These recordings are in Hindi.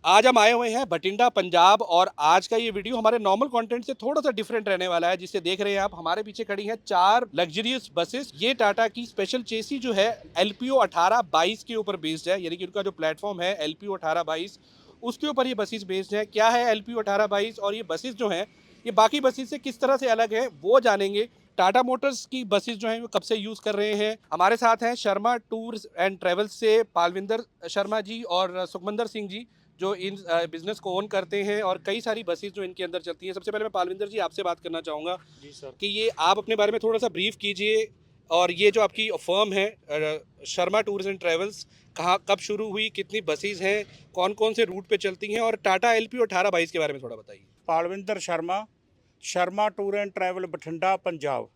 आज हम आए हुए हैं बठिंडा पंजाब और आज का ये वीडियो हमारे नॉर्मल कंटेंट से थोड़ा सा डिफरेंट रहने वाला है। जिसे देख रहे हैं आप, हमारे पीछे खड़ी हैं 4 लग्जरियस बसेस। ये टाटा की स्पेशल चेसी जो है एलपीओ 1822 के ऊपर बेस्ड है, यानी कि उनका जो प्लेटफॉर्म है एलपीओ 1822 उसके ऊपर ये बसेस बेस्ड है। क्या है एलपीओ 1822 और ये बसेस जो हैं ये बाकी बसेस से किस तरह से अलग है वो जानेंगे। टाटा मोटर्स की बसेस जो हैं वो कब से यूज कर रहे हैं। हमारे साथ हैं शर्मा टूर्स एंड ट्रेवल्स से पालविंदर शर्मा जी और सुखमंदर सिंह जी, जो इन बिजनेस को ओन करते हैं और कई सारी बसेस जो इनके अंदर चलती हैं। सबसे पहले मैं पालविंदर जी आपसे बात करना चाहूँगा जी सर। कि ये आप अपने बारे में थोड़ा सा ब्रीफ कीजिए। और ये जो आपकी फर्म है शर्मा टूर्स एंड ट्रेवल्स, कहाँ कब शुरू हुई, कितनी बसेस हैं, कौन कौन से रूट पे चलती हैं, और टाटा एलपीओ 1822 के बारे में थोड़ा बताइए। Palvinder Sharma, Sharma tour and travel Bathinda Punjab.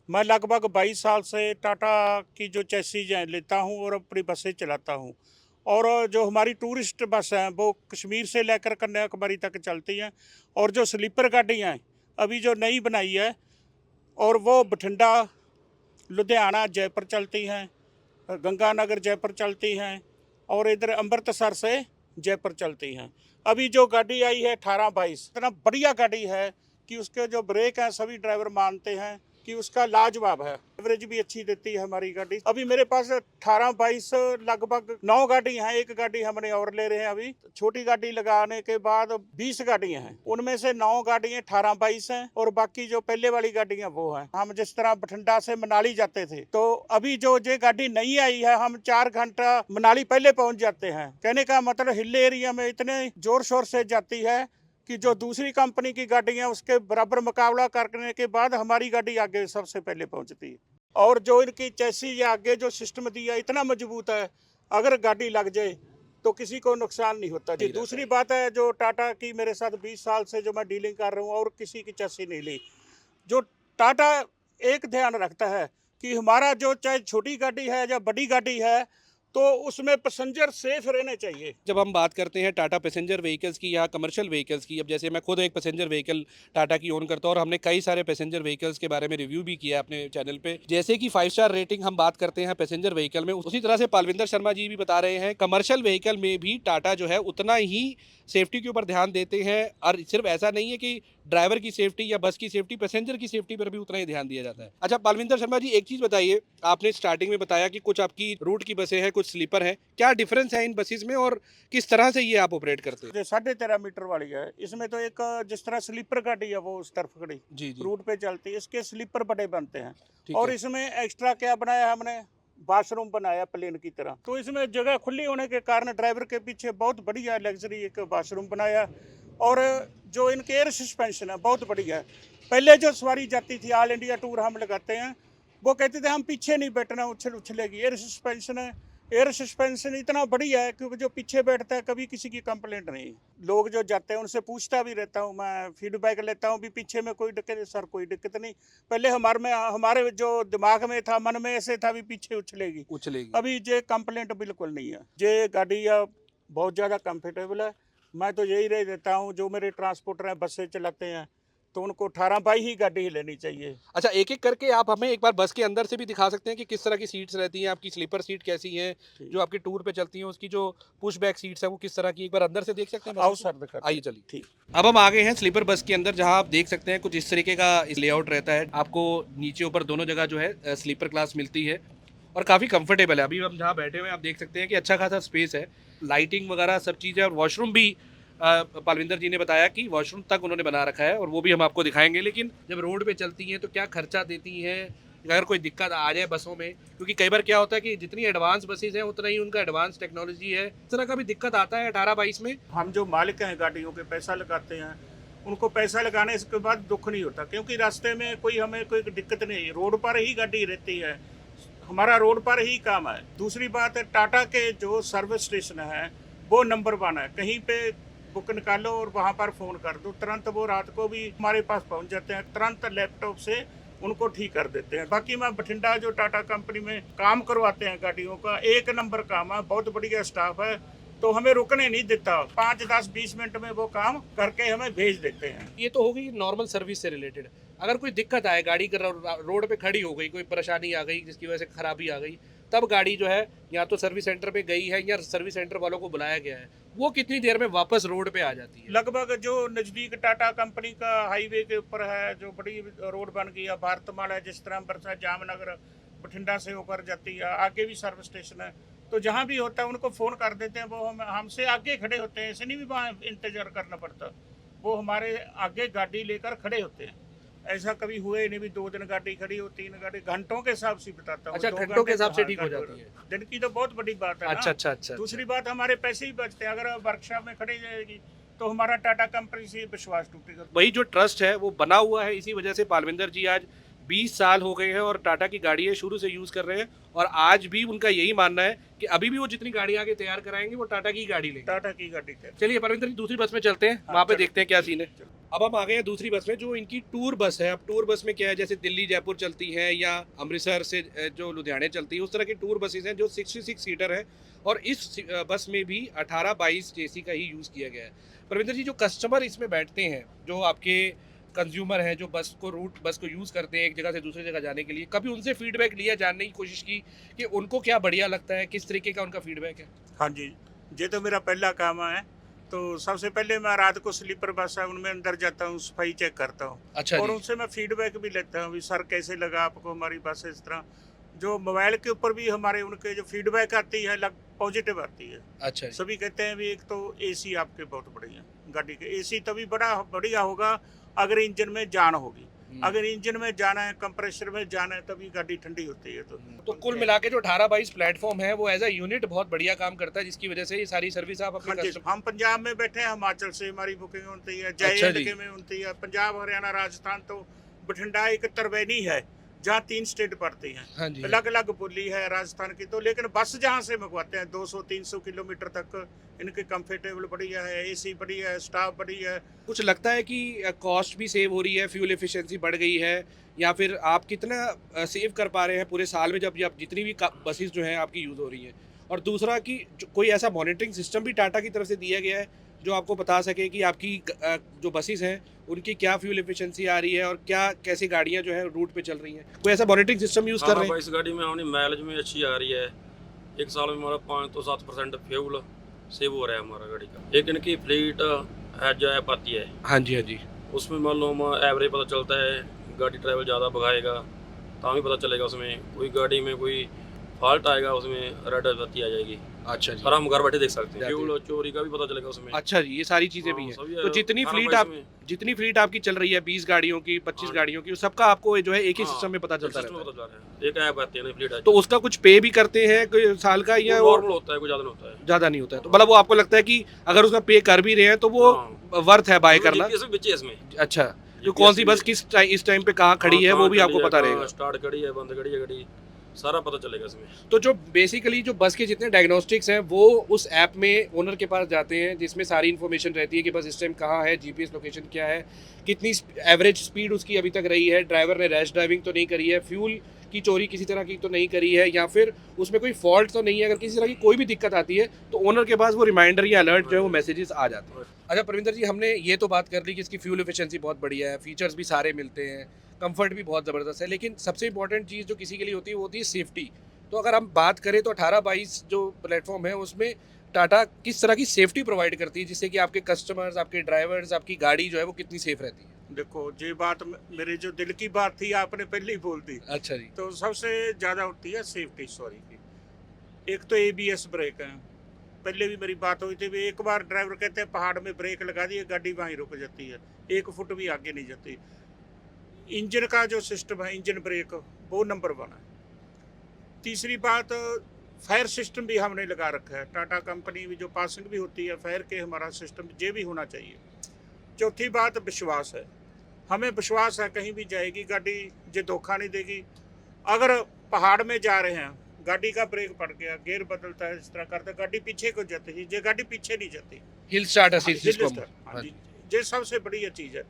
मैं लगभग 22 साल से टाटा की जो चैसीज हैं लेता हूं और अपनी बसें चलाता हूं। और जो हमारी टूरिस्ट बस हैं वो कश्मीर से लेकर कन्याकुमारी तक चलती हैं। और जो स्लीपर गाड़ियाँ हैं अभी जो नई बनाई है, और वो बठिंडा, लुधियाना, जयपुर चलती हैं, गंगानगर जयपुर चलती हैं, और इधर अमृतसर से जयपुर चलती हैं। अभी जो गाड़ी आई है 1822, इतना बढ़िया गाड़ी है कि उसके जो ब्रेक हैं सभी ड्राइवर मानते हैं कि उसका लाजवाब है। एवरेज भी अच्छी देती है हमारी गाड़ी। अभी मेरे पास 1822 लगभग 9 गाड़ी हैं, एक गाड़ी हमने और ले रहे हैं। अभी छोटी गाड़ी लगाने के बाद 20 गाड़ियां हैं, उनमें से 9 गाड़ियां 1822 हैं और बाकी जो पहले वाली गाड़ियां वो हैं। हम जिस तरह बठिंडा से मनाली जाते थे, तो अभी जो ये गाड़ी नई आई है हम 4 घंटा मनाली पहले पहुंच जाते हैं। कहने का मतलब हिल एरिया में इतने जोर शोर से जाती है कि जो दूसरी कंपनी की गाड़ियां उसके बराबर मुकाबला करने के बाद हमारी गाड़ी आगे सबसे पहले पहुंचती है। और जो इनकी चैसी या आगे जो सिस्टम दिया इतना मजबूत है, अगर गाड़ी लग जाए तो किसी को नुकसान नहीं होता जी। दूसरी बात है, जो टाटा की मेरे साथ 20 साल से जो मैं डीलिंग कर रहा हूँ और किसी की चैसी नहीं ली। जो टाटा एक ध्यान रखता है कि हमारा जो चाहे छोटी गाड़ी है या बड़ी गाड़ी है, तो उसमें पैसेंजर सेफ रहने चाहिए। जब हम बात करते हैं टाटा पैसेंजर व्हीकल्स की या कमर्शियल व्हीकल्स की, अब जैसे मैं खुद एक पैसेंजर व्हीकल टाटा की ओन करता हूँ और हमने कई सारे पैसेंजर व्हीकल्स के बारे में रिव्यू भी किया अपने चैनल पे, जैसे कि 5 स्टार रेटिंग हम बात करते हैं पैसेंजर व्हीकल में, उसी तरह से पालविंदर शर्मा जी भी बता रहे हैं कमर्शियल व्हीकल में भी टाटा जो है उतना ही सेफ्टी के ऊपर ध्यान देते हैं। और सिर्फ ऐसा नहीं है कि ड्राइवर की सेफ्टी या बस की सेफ्टी, पैसेंजर की सेफ्टी पर भी उतना ही ध्यान दिया जाता है। अच्छा पालविंदर शर्मा जी, एक चीज बताइए, आपने स्टार्टिंग में बताया कि कुछ आपकी रूट की बसें हैं, कुछ स्लीपर हैं, क्या डिफरेंस है इन बसेस में और किस तरह से ये आप ऑपरेट करते हैं? जो 13.5 मीटर वाली है, इसमें तो एक जिस तरह स्लीपर गाड़ी है वो उस तरफ खड़ी जी जी। रूट पे चलती है, इसके स्लीपर बड़े बनते हैं। ठीक और है। इसमें एक्स्ट्रा क्या बनाया हमने, बाथरूम बनाया प्लेन की तरह। तो इसमें जगह खुली होने के कारण ड्राइवर के पीछे बहुत बढ़िया लग्जरी एक बाथरूम बनाया। और जो इनके एयर सस्पेंशन है बहुत बढ़िया है। पहले जो सवारी जाती थी, ऑल इंडिया टूर हम लगाते हैं, वो कहते थे हम पीछे नहीं बैठना, उछल उछलेगी। एयर सस्पेंशन है, एयर सस्पेंशन इतना बढ़िया है कि जो पीछे बैठता है कभी किसी की कंप्लेंट नहीं। लोग जो जाते हैं उनसे पूछता भी रहता हूँ, मैं फीडबैक लेता हूँ भी पीछे में कोई दिक्कत है सर? कोई दिक्कत नहीं। पहले हमारे जो दिमाग में था, मन में ऐसे था भी पीछे उछलेगी। उछलेगी। अभी ये कंप्लेंट बिल्कुल नहीं है। ये गाड़ी बहुत ज़्यादा कंफर्टेबल है। मैं तो यही रह देता हूँ, जो मेरे ट्रांसपोर्टर हैं बसें चलाते हैं, तो उनको 18 बाई ही गाड़ी ही लेनी चाहिए। अच्छा, एक एक करके आप हमें एक बार बस के अंदर से भी दिखा सकते हैं कि किस तरह की सीट्स रहती हैं, आपकी स्लीपर सीट कैसी है, ठीक, जो आपकी टूर पे चलती हैं उसकी जो पुश बैक सीट्स हैं वो किस तरह की, एक बार अंदर से देख सकते हैं आओ बस सर को? दिखाते आइए हैं। चलिए। ठीक। अब हम आ गए हैं स्लीपर बस के अंदर, जहां आप देख सकते हैं कुछ इस तरीके का लेआउट रहता है। आपको नीचे ऊपर दोनों जगह जो है स्लीपर क्लास मिलती है और काफ़ी कंफर्टेबल है। अभी हम जहाँ बैठे हुए हैं आप देख सकते हैं कि अच्छा खासा स्पेस है, लाइटिंग वगैरह सब चीज़ें, और वॉशरूम भी पालविंदर जी ने बताया कि वॉशरूम तक उन्होंने बना रखा है और वो भी हम आपको दिखाएंगे। लेकिन जब रोड पे चलती हैं तो क्या खर्चा देती हैं, अगर कोई दिक्कत आ जाए बसों में, क्योंकि कई बार क्या होता है कि जितनी एडवांस बसेज हैं उतना ही उनका एडवांस टेक्नोलॉजी है, इस तरह का भी दिक्कत आता है 18-22 में? हम जो मालिक हैं गाड़ियों के, पैसा लगाते हैं, उनको पैसा लगाने के बाद दुख नहीं होता, क्योंकि रास्ते में कोई हमें कोई दिक्कत नहीं है। रोड पर ही गाड़ी रहती है, हमारा रोड पर ही काम है। दूसरी बात है, टाटा के जो सर्विस स्टेशन है वो नंबर 1 है। कहीं पे बुक निकालो और वहाँ पर फ़ोन कर दो, तुरंत वो रात को भी हमारे पास पहुँच जाते हैं, तुरंत लैपटॉप से उनको ठीक कर देते हैं। बाकी मैं बठिंडा जो टाटा कंपनी में काम करवाते हैं गाड़ियों का, एक नंबर काम है, बहुत बढ़िया स्टाफ है, तो हमें रुकने नहीं देता। 5, 10, 20 मिनट में वो काम करके हमें भेज देते हैं। ये तो होगी नॉर्मल सर्विस से रिलेटेड। अगर कोई दिक्कत आए, गाड़ी रोड पे खड़ी हो गई, कोई परेशानी आ गई जिसकी वजह से खराबी आ गई, तब गाड़ी जो है या तो सर्विस सेंटर पे गई है या सर्विस सेंटर वालों को बुलाया गया है, वो कितनी देर में वापस रोड पे आ जाती है? लगभग जो नज़दीक टाटा कंपनी का हाईवे के ऊपर है, जो बड़ी रोड बन गई है, भारतमाला है, जिस तरह अमृतसर जामनगर बठिंडा से होकर जाती है, आगे भी सर्विस स्टेशन है, तो जहाँ भी होता है उनको फ़ोन कर देते हैं, वो हमसे आगे खड़े होते हैं, ऐसे नहीं भी वहाँ इंतज़ार करना पड़ता, वो हमारे आगे गाड़ी लेकर खड़े होते हैं। ऐसा कभी हुआ ही नहीं भी 2 दिन गाड़ी खड़ी हो, 3 गाड़ी, घंटों के हिसाब से बताता हूँ। अच्छा, 2 घंटों घंटे के हिसाब से हाँ, ठीक हो घंटों- जाती है। दिन की तो बहुत बड़ी बात है ना। अच्छा। दूसरी बात, हमारे पैसे ही बचते हैं। अगर वर्कशॉप में खड़ी जाएगी तो हमारा टाटा कंपनी से विश्वास टूटेगा। वही जो ट्रस्ट है वो बना हुआ है, इसी वजह से पालविंदर जी आज 20 साल हो गए हैं और टाटा की गाड़ियाँ शुरू से यूज़ कर रहे हैं, और आज भी उनका यही मानना है कि अभी भी वो जितनी गाड़ियाँ आगे तैयार कराएंगे वो टाटा की गाड़ी लेंगे। टाटा की गाड़ी थे। चलिए परविंदर जी, दूसरी बस में चलते हैं, हाँ, वहाँ पे चलो। देखते हैं क्या सीन है। चलो। अब हम आ गए हैं दूसरी बस में, जो इनकी टूर बस है। अब टूर बस में क्या है, जैसे दिल्ली जयपुर चलती है या अमृतसर से जो लुधियाने चलती है, उस तरह की टूर बसेज हैं जो 66 सीटर है, और इस बस में भी 18-22 जेसी का ही यूज़ किया गया है। परविंदर जी, जो कस्टमर इसमें बैठते हैं, जो आपके कंज्यूमर हैं, जो बस को यूज़ करते हैं एक जगह से दूसरी जगह जाने के लिए, कभी उनसे फीडबैक लिया, जानने की कोशिश की कि उनको क्या बढ़िया लगता है, किस तरीके का उनका फीडबैक है? हाँ जी, ये तो मेरा पहला काम है। तो सबसे पहले मैं रात को स्लीपर बस है उनमें अंदर जाता हूँ, सफाई चेक करता हूँ, अच्छा और जी। उनसे मैं फीडबैक भी लेता हूँ, भी सर कैसे लगा आपको हमारी बस। इस तरह जो मोबाइल के ऊपर भी हमारे उनके जो फीडबैक आती है, लग पॉजिटिव आती है। अच्छा जी। सभी कहते हैं भी एक तो एसी आपके बहुत बढ़िया, गाड़ी के एसी तभी बड़ा बढ़िया होगा अगर इंजन में जान होगी। अगर इंजन में जाना है, कंप्रेसर में जाना है, तभी गाड़ी ठंडी होती है। तो कुल मिला के जो 18-22 प्लेटफॉर्म है वो एज अ यूनिट बहुत बढ़िया काम करता है, जिसकी वजह से ये सारी सर्विस आप अपने हाँ जी, कस्टमर। हम पंजाब में बैठे हैं, हिमाचल से हमारी बुकिंग होती है, अच्छा जे जी। के में होती है, पंजाब हरियाणा राजस्थान, तो बठिंडा एक तरवैनी है जहाँ 3 स्टेट पड़ती हैं। हाँ जी। अलग अलग बोली है राजस्थान की, तो लेकिन बस जहाँ से मंगवाते हैं 200-300 किलोमीटर तक, इनके कंफर्टेबल बढ़िया है, एसी बढ़िया है, स्टाफ बढ़िया है। कुछ लगता है कि कॉस्ट भी सेव हो रही है, फ्यूल एफिशिएंसी बढ़ गई है, या फिर आप कितना सेव कर पा रहे हैं पूरे साल में, जब जितनी भी बसेस जो हैं आपकी यूज़ हो रही हैं? और दूसरा कि कोई ऐसा मॉनिटरिंग सिस्टम भी टाटा की तरफ से दिया गया है जो आपको बता सके कि आपकी जो बसेस हैं उनकी क्या फ्यूल एफिशिएंसी आ रही है और क्या कैसी गाड़ियां जो है रूट पे चल रही हैं? कोई ऐसा मॉनिटरिंग सिस्टम यूज़ कर रहे हाँ हैं? इस गाड़ी में हमारी माइलेज में अच्छी आ रही है। एक साल में हमारा 5 तो 7% फ्यूल सेव हो रहा है हमारा गाड़ी का। एक इनकी फ्लीट है जो ऐप आती है, हाँ जी, हाँ जी। उसमें मान लो हम एवरेज पता चलता है, गाड़ी ट्रैवल ज़्यादा भगाएगा तो भी पता चलेगा, उसमें कोई गाड़ी में कोई फॉल्ट आएगा उसमें रेड बत्ती आ जाएगी, अच्छा जी। और हम घर बैठे देख सकते हैं। जाते हैं। फ्यूल चोरी का भी पता चलेगा उसमें। अच्छा जी, ये सारी चीज़ें भी हाँ, हैं। सभी तो जितनी 18 फ्लीट 22 आप में। जितनी फ्लीट आपकी चल रही है, 20 गाड़ियों की, 25 हाँ। गाड़ियों की, उस सबका आपको जो है एक ही हाँ, सिस्टम में पता चलता सिस्टम में रहता है। पता चल रहा है। एक ऐप आती है ना फ्लीट, तो उसका कुछ पे भी करते हैं कोई साल का, या वो नॉर्मल होता है, कोई ज़्यादा नहीं होता है। ज़्यादा नहीं होता है? तो मतलब वो आपको लगता है कि अगर उसका पे कर भी रहे हैं तो वो हाँ। वर्थ है बाय करना? GPS भी बच्चे इसमें। अच्छा, जो GPS कौन सी भी बस है। इस टाइम पे कहाँ खड़ी है वो भी आपको पता रहेगा? स्टार्ट खड़ी है, बंद खड़ी है गाड़ी, सारा पता चलेगा इसमें। तो जो बेसिकली जो बस के जितने डायग्नोस्टिक्स हैं वो उस ऐप में ओनर के पास जाते हैं, जिसमें सारी इन्फॉर्मेशन रहती है कि बस इस टाइम कहाँ है, जीपीएस लोकेशन क्या है, कितनी एवरेज स्पीड उसकी अभी तक रही है, ड्राइवर ने रैश ड्राइविंग तो नहीं करी है, फ्यूल की चोरी किसी तरह की तो नहीं करी है, या फिर उसमें कोई फॉल्ट तो नहीं है। अगर किसी तरह की कोई भी दिक्कत आती है तो ओनर के पास वो रिमाइंडर या अलर्ट जो है वो मैसेजेस आ जाते हैं। अच्छा परविंदर जी, हमने ये तो बात कर ली कि इसकी फ्यूल एफिशिएंसी बहुत बढ़िया है, फीचर्स भी सारे मिलते हैं, कंफर्ट भी बहुत ज़बरदस्त है, लेकिन सबसे इंपॉर्टेंट चीज़ जो किसी के लिए होती है वो होती है सेफ्टी। तो अगर हम बात करें तो 18-22 जो प्लेटफॉर्म है उसमें टाटा किस तरह की सेफ्टी प्रोवाइड करती है, जिससे कि आपके कस्टमर्स, आपके ड्राइवर्स, आपकी गाड़ी जो है वो कितनी सेफ रहती है? देखो, ये बात मेरे जो दिल की बात थी आपने पहले ही बोल दी। अच्छा जी। तो सबसे ज़्यादा होती है सेफ्टी सॉरी की। एक तो ABS ब्रेक है, पहले भी मेरी बात हुई थी भी एक बार ड्राइवर कहते हैं पहाड़ में ब्रेक लगा दिए, गाड़ी वहीं रुक जाती है, 1 फुट भी आगे नहीं जाती। इंजन का जो सिस्टम है, इंजन ब्रेक, वो नंबर 1 है। तीसरी बात, फायर सिस्टम भी हमने लगा रखा है, टाटा कंपनी भी जो पासिंग भी होती है फायर के, हमारा सिस्टम ये भी होना चाहिए। चौथी बात विश्वास है, हमें विश्वास है कहीं भी जाएगी गाड़ी ये धोखा नहीं देगी। अगर पहाड़ में जा रहे हैं, गाड़ी का ब्रेक पड़ गया, गियर बदलता है, इस तरह करता, गाड़ी पीछे को जाती है, ये गाड़ी पीछे नहीं जाती। हिल स्टार्ट असिस्ट हिल जिसको स्टार्ट, हम- हाँ जी, ये सबसे बढ़िया चीज़ है।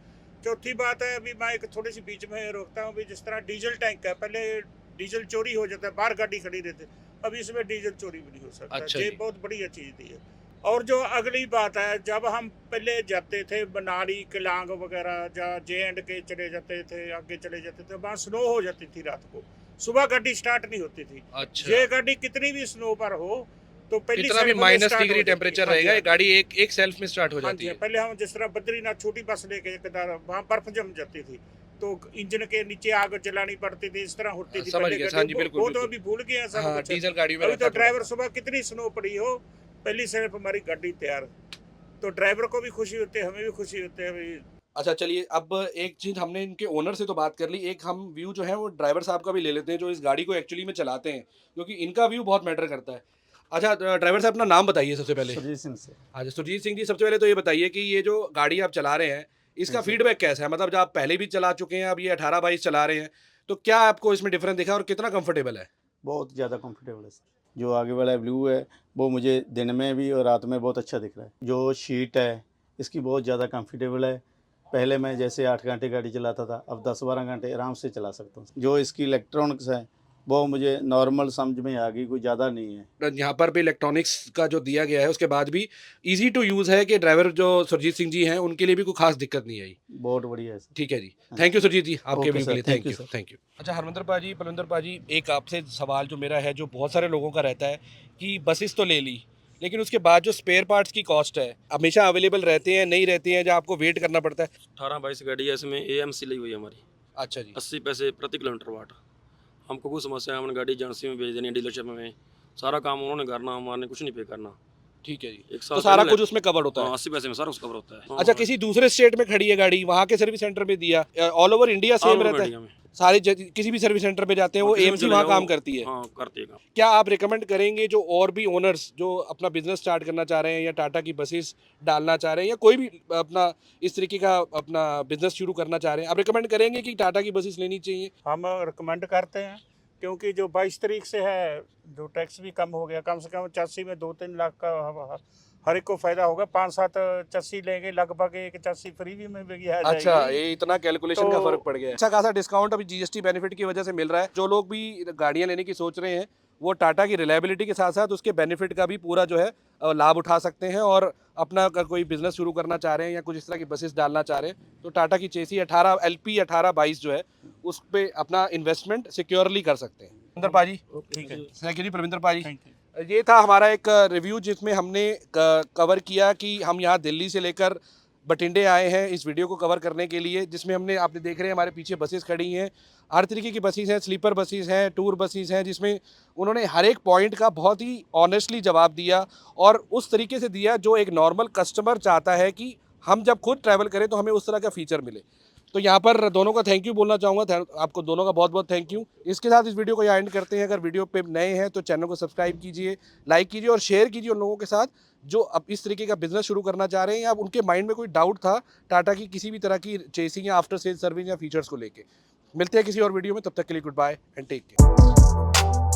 चौथी बात है, अभी मैं एक थोड़ी सी बीच में रोकता हूँ, भी जिस तरह डीजल टैंक है, पहले डीजल चोरी हो जाता है, बाहर गाड़ी खड़ी रहती है, अब इसमें डीजल चोरी भी नहीं हो सकता। अच्छा ये जी। बहुत बढ़िया चीज़ दी है। और जो अगली बात है, जब हम पहले जाते थे मनाली, किलांग वगैरह, जहाँ J&K चले जाते थे, आगे चले जाते थे, वहाँ स्नो हो जाती थी रात को, सुबह गाड़ी स्टार्ट नहीं होती थी। अच्छा, ये गाड़ी कितनी भी स्नो पर हो तो पहली कितना भी सेल्फ में माइनस start हो डिग्री जाती है। टेम्परेचर हाँ जी, रहेगा, हाँ ये जी। गाड़ी एक सेल्फ में स्टार्ट हो हाँ जाती जी, है। पहले हम जिस तरह बद्रीनाथ छोटी बस लेके केदार वहाँ बर्फ जम जाती थी तो इंजन के नीचे आग जलानी पड़ती थी, इस तरह होती थी समझ पहले गया, गाड़ी। हाँ जी, बिल्कुल, वो तो बिल्कुल। अभी भूल गया सब हाँ, कुछ। डीजल गाड़ी में अभी रहता तो है थोड़ा ड्राइवर सा। सुबह कितनी स्नो पड़ी हो, पहली सेल्फ हमारी गाड़ी तैयार। तो ड्राइवर को भी खुशी होती है, हमें भी खुशी होती है भाई। अच्छा, चलिए, अब एक चीज़ हमने इनके ओनर से तो बात कर ली, एक हम व्यू जो है वो ड्राइवर साहब का भी ले लेते हैं जो इस गाड़ी को एक्चुअली में चलाते हैं, क्योंकि इनका व्यू बहुत मैटर करता है। अच्छा, ड्राइवर साहब अपना नाम बताइए सबसे पहले। सुरजीत सिंह से। अच्छा, सुरजीत सिंह जी, सबसे पहले तो ये बताइए कि ये जो गाड़ी आप चला रहे हैं, इसका हाँ जी। फीडबैक कैसा है? मतलब जब आप पहले भी चला चुके हैं, अब ये 18-22 चला रहे हैं, तो क्या आपको इसमें डिफरेंस दिखा और कितना कंफर्टेबल है? बहुत ज़्यादा कंफर्टेबल है सर। जो आगे वाला व्यू है वो मुझे दिन में भी और रात में बहुत अच्छा दिख रहा है। जो सीट है इसकी बहुत ज़्यादा कंफर्टेबल है। पहले मैं जैसे 8 घंटे गाड़ी चलाता था, अब 10-12 घंटे आराम से चला सकता हूँ। जो इसकी इलेक्ट्रॉनिक्स है वो मुझे नॉर्मल समझ में आ गई, कोई ज़्यादा नहीं है। यहाँ पर भी इलेक्ट्रॉनिक्स का जो दिया गया है, उसके बाद भी ईज़ी टू यूज़ है कि ड्राइवर जो सुरजीत सिंह जी हैं, उनके लिए भी कोई खास दिक्कत नहीं आई। बहुत बढ़िया है सर। ठीक है जी, हाँ। थैंक यू सुरजीत जी, आपके ओके व्यू के सर, लिए thank thank you you, sir. Thank you. अच्छा, हरमिंदर पाजी, पलविंदर पाजी, एक आपसे सवाल जो मेरा है, जो बहुत सारे लोगों का रहता है कि बसेस तो ले ली, लेकिन उसके बाद जो स्पेयर पार्ट्स की कॉस्ट है, हमेशा अवेलेबल रहते हैं, नहीं रहती हैं, या आपको वेट करना पड़ता है? 18-22 गाड़ी है, इसमें AMC ली हुई है हमारी, अच्छा जी, 80 पैसे प्रति किलोमीटर वाट। हमको कोई समस्या है, हमने गाड़ी एजेंसी में भेज देनी है, डीलरशिप में सारा काम उन्होंने करना, हमारे कुछ नहीं पे करना। ठीक है जी। एक तो साल सारा पहले कुछ उसमें कवर होता है? 80 पैसे में सारा उसका कवर होता है। अच्छा, किसी दूसरे स्टेट में खड़ी है गाड़ी, वहाँ के सर्विस सेंटर में दिया, ऑल ओवर इंडिया सेम रहता है? सारी किसी भी सर्विस सेंटर में जाते हैं, वो AMC वहाँ काम करती है? हाँ, करती है काम। क्या आप रिकमेंड करेंगे जो और भी ओनर्स जो अपना बिजनेस स्टार्ट करना चाह रहे हैं, या टाटा की बसेस डालना चाह रहे हैं, या कोई भी अपना इस तरीके का अपना बिजनेस शुरू करना चाह रहे हैं, आप रिकमेंड करेंगे कि टाटा की बसेस लेनी चाहिए? हम रिकमेंड करते हैं क्योंकि जो 22 तारीख से है जो टैक्स भी कम हो गया, कम से कम चस्सी में 2-3 लाख का हर एक को फायदा होगा। 5-7 चस्सी लेंगे, लगभग एक चस्सी फ्री भी में भी आ अच्छा, जाएगी। ये इतना कैलकुलेशन का तो- फर्क पड़ गया है। अच्छा खासा डिस्काउंट अभी GST बेनिफिट की वजह से मिल रहा है। जो लोग भी गाड़ियां लेने की सोच रहे हैं, वो टाटा की रिलायबिलिटी के साथ साथ उसके बेनिफिट का भी पूरा जो है लाभ उठा सकते हैं, और अपना अगर कोई बिजनेस शुरू करना चाह रहे हैं या कुछ इस तरह की बसेस डालना चाह रहे हैं, तो टाटा की चेसी 18 LP 1822 जो है उस पर अपना इन्वेस्टमेंट सिक्योरली कर सकते हैं। प्रविंदर पाजी, ठीक है, थैंक यू जी। प्रविंदर पाजी, थैंक यू। ये था हमारा एक रिव्यू जिसमें हमने कवर किया कि हम यहाँ दिल्ली से लेकर बठिंडे आए हैं इस वीडियो को कवर करने के लिए, जिसमें हमने, आपने देख रहे हैं हमारे पीछे बसेस खड़ी हैं, हर तरीके की बसेस हैं, स्लीपर बसेस हैं, टूर बसेस हैं, जिसमें उन्होंने हर एक पॉइंट का बहुत ही ऑनेस्टली जवाब दिया, और उस तरीके से दिया जो एक नॉर्मल कस्टमर चाहता है कि हम जब खुद ट्रैवल करें तो हमें उस तरह का फीचर मिले। तो यहाँ पर दोनों का थैंक यू बोलना चाहूँगा, आपको दोनों का बहुत बहुत थैंक यू। इसके साथ इस वीडियो को यहाँ एंड करते हैं। अगर वीडियो पे नए हैं तो चैनल को सब्सक्राइब कीजिए, लाइक कीजिए और शेयर कीजिए उन लोगों के साथ जो अब इस तरीके का बिजनेस शुरू करना चाह रहे हैं, या उनके माइंड में कोई डाउट था टाटा की किसी भी तरह की चेसिंग या आफ्टर सेल सर्विस या फीचर्स को लेके। मिलते हैं किसी और वीडियो में, तब तक के लिए good bye and take care.